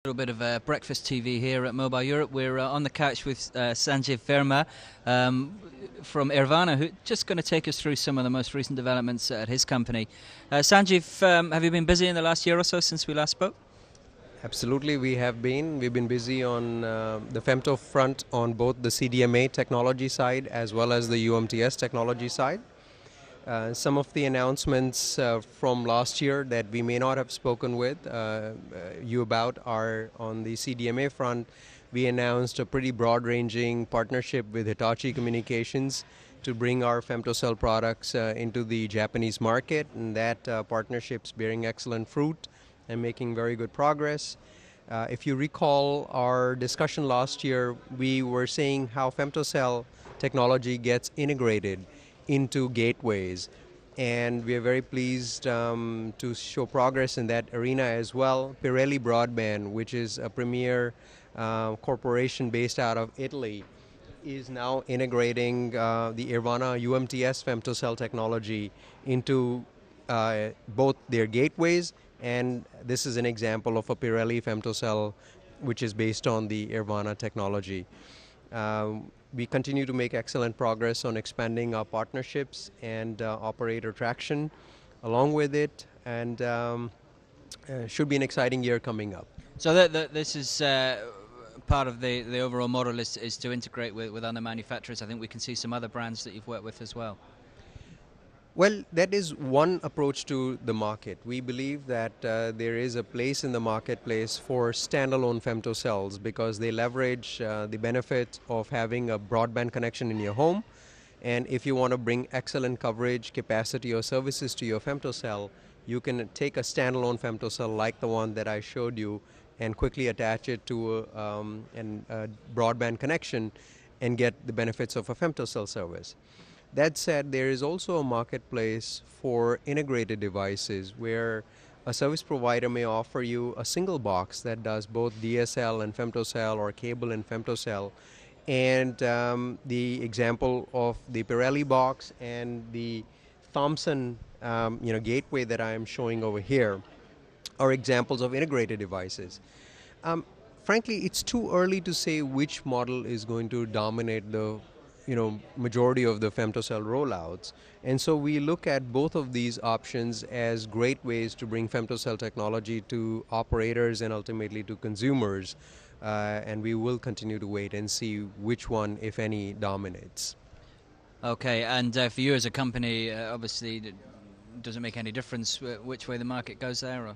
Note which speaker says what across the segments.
Speaker 1: A little bit of breakfast TV here at Mobile Europe. We're on the couch with Sanjeev Verma from Airvana, who's just going to take us through some of the most recent developments at his company. Sanjeev, have you been busy in the last year or so since we last spoke?
Speaker 2: Absolutely, we have been. We've been busy on the femto front on both the CDMA technology side as well as the UMTS technology side. Some of the announcements from last year that we may not have spoken with you about are on the CDMA front. We announced a pretty broad-ranging partnership with Hitachi Communications to bring our Femtocell products into the Japanese market, and that partnership's bearing excellent fruit and making very good progress. If you recall our discussion last year, we were saying how Femtocell technology gets integrated into gateways, and we are very pleased to show progress in that arena as well. Pirelli Broadband, which is a premier corporation based out of Italy, is now integrating the Airvana UMTS Femtocell technology into both their gateways, and this is an example of a Pirelli Femtocell which is based on the Airvana technology. We continue to make excellent progress on expanding our partnerships and operator traction along with it, and should be an exciting year coming up.
Speaker 1: So this is part of the overall model is to integrate with other manufacturers. I think we can see some other brands that you've worked with as well.
Speaker 2: Well, that is one approach to the market. We believe that there is a place in the marketplace for standalone femtocells because they leverage the benefit of having a broadband connection in your home. And if you want to bring excellent coverage, capacity, or services to your femtocell, you can take a standalone femtocell like the one that I showed you and quickly attach it to a broadband connection and get the benefits of a femtocell service. That said, there is also a marketplace for integrated devices where a service provider may offer you a single box that does both DSL and femtocell or cable and femtocell. And the example of the Pirelli box and the Thomson gateway that I am showing over here are examples of integrated devices. Frankly, it's too early to say which model is going to dominate the majority of the femtocell rollouts, and so we look at both of these options as great ways to bring femtocell technology to operators and ultimately to consumers, and we will continue to wait and see which one, if any, dominates.
Speaker 1: Okay, and for you as a company, obviously it doesn't make any difference which way the market goes there, or?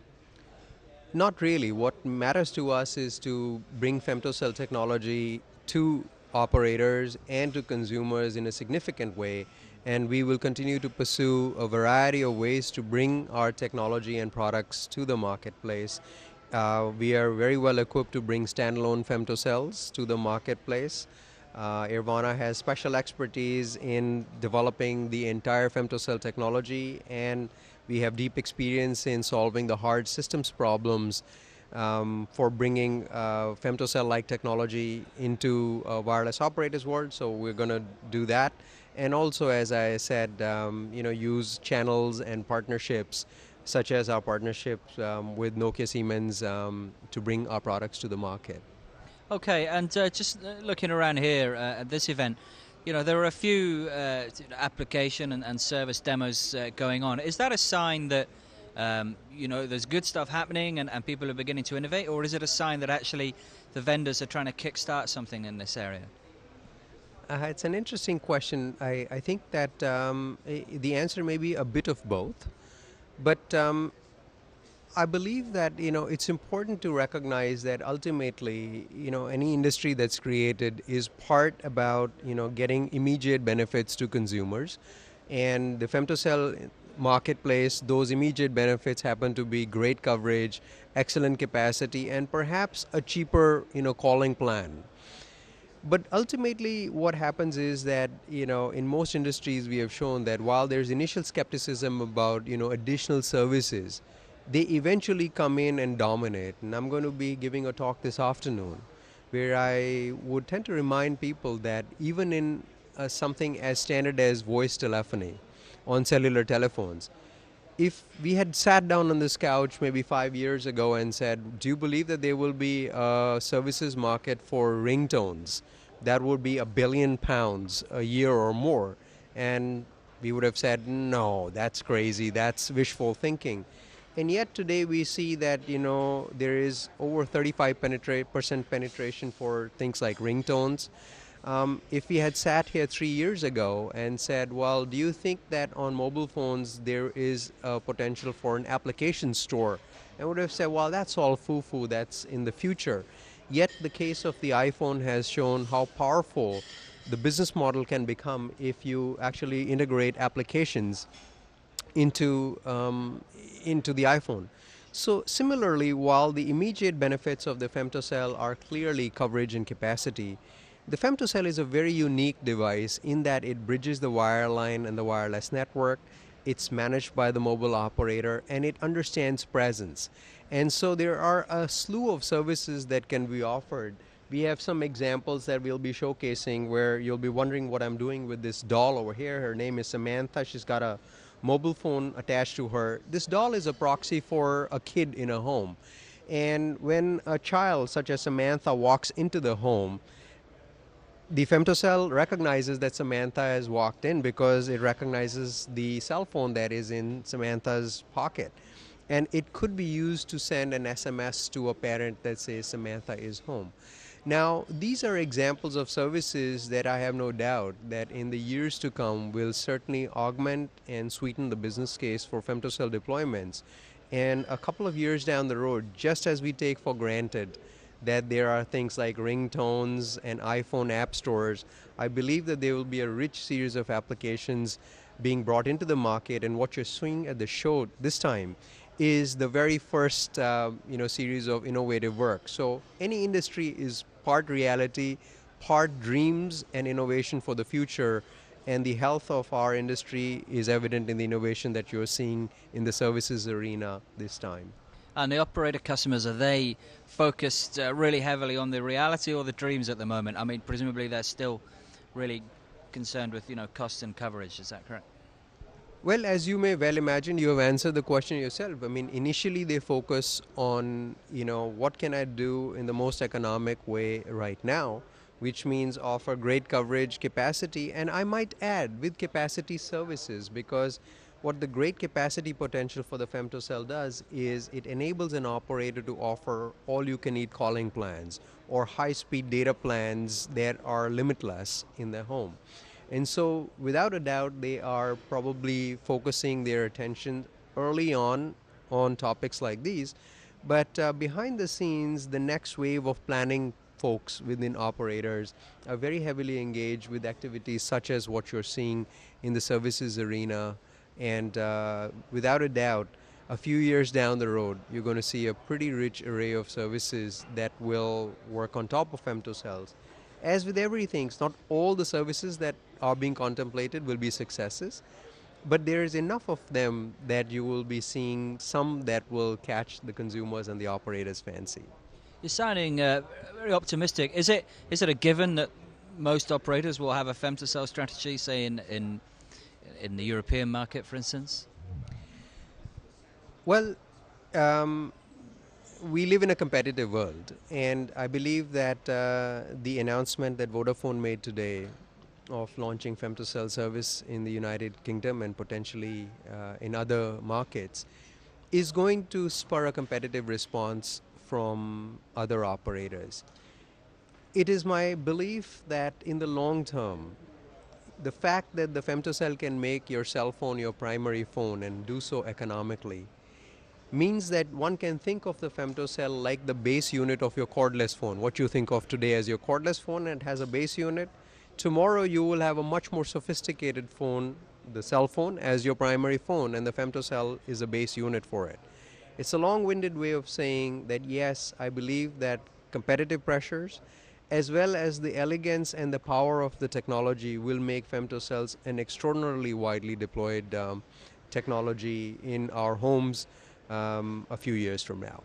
Speaker 2: Not really. What matters to us is to bring femtocell technology to operators and to consumers in a significant way, and we will continue to pursue a variety of ways to bring our technology and products to the marketplace. We are very well equipped to bring standalone femtocells to the marketplace. Airvana has special expertise in developing the entire femtocell technology, and we have deep experience in solving the hard systems problems for bringing femtocell-like technology into a wireless operators world. So we're going to do that, and also, as I said, use channels and partnerships, such as our partnerships with Nokia Siemens, to bring our products to the market.
Speaker 1: Okay, and just looking around here at this event, there are a few application and service demos going on. Is that a sign that there's good stuff happening and people are beginning to innovate, or is it a sign that actually the vendors are trying to kickstart something in this area?
Speaker 2: It's an interesting question. I think that the answer may be a bit of both, but I believe that it's important to recognize that ultimately any industry that's created is part about getting immediate benefits to consumers, and the femtocell marketplace, those immediate benefits happen to be great coverage, excellent capacity, and perhaps a cheaper calling plan. But ultimately what happens is that in most industries we have shown that while there's initial skepticism about additional services, they eventually come in and dominate. And I'm going to be giving a talk this afternoon where I would tend to remind people that even in something as standard as voice telephony on cellular telephones, if we had sat down on this couch maybe 5 years ago and said, do you believe that there will be a services market for ringtones that would be £1 billion a year or more? And we would have said, no, that's crazy, that's wishful thinking. And yet today we see that, there is over 35% penetration for things like ringtones. If we had sat here 3 years ago and said, well, do you think that on mobile phones there is a potential for an application store? I would have said, well, that's all foo-foo, that's in the future. Yet the case of the iPhone has shown how powerful the business model can become if you actually integrate applications into the iPhone. So similarly, while the immediate benefits of the femtocell are clearly coverage and capacity, the femtocell is a very unique device in that it bridges the wireline and the wireless network. It's managed by the mobile operator and it understands presence. And so there are a slew of services that can be offered. We have some examples that we'll be showcasing where you'll be wondering what I'm doing with this doll over here. Her name is Samantha. She's got a mobile phone attached to her. This doll is a proxy for a kid in a home. And when a child such as Samantha walks into the home, the femtocell recognizes that Samantha has walked in because it recognizes the cell phone that is in Samantha's pocket. And it could be used to send an SMS to a parent that says Samantha is home. Now, these are examples of services that I have no doubt that in the years to come will certainly augment and sweeten the business case for femtocell deployments. And a couple of years down the road, just as we take for granted that there are things like ringtones and iPhone app stores, I believe that there will be a rich series of applications being brought into the market. And what you're seeing at the show this time is the very first series of innovative work. So any industry is part reality, part dreams and innovation for the future. And the health of our industry is evident in the innovation that you're seeing in the services arena this time.
Speaker 1: And the operator customers, are they focused really heavily on the reality or the dreams at the moment? I mean, presumably they're still really concerned with, cost and coverage. Is that correct?
Speaker 2: Well, as you may well imagine, you have answered the question yourself. I mean, initially they focus on, what can I do in the most economic way right now, which means offer great coverage, capacity, and I might add with capacity services, because what the great capacity potential for the femtocell does is it enables an operator to offer all-you-can-eat calling plans or high-speed data plans that are limitless in their home. And so, without a doubt, they are probably focusing their attention early on topics like these. But behind the scenes, the next wave of planning folks within operators are very heavily engaged with activities such as what you're seeing in the services arena. And without a doubt, a few years down the road, you're going to see a pretty rich array of services that will work on top of femtocells. As with everything, not all the services that are being contemplated will be successes, but there is enough of them that you will be seeing some that will catch the consumers and the operators' fancy.
Speaker 1: You're sounding very optimistic. Is it a given that most operators will have a femtocell strategy, say in the European market, for instance?
Speaker 2: Well, we live in a competitive world, and I believe that the announcement that Vodafone made today of launching femtocell service in the United Kingdom and potentially in other markets is going to spur a competitive response from other operators. It is my belief that in the long term, the fact that the femtocell can make your cell phone your primary phone and do so economically means that one can think of the femtocell like the base unit of your cordless phone. What you think of today as your cordless phone and has a base unit, tomorrow you will have a much more sophisticated phone, the cell phone, as your primary phone, and the femtocell is a base unit for it. It's a long-winded way of saying that yes, I believe that competitive pressures as well as the elegance and the power of the technology will make femtocells an extraordinarily widely deployed technology in our homes a few years from now.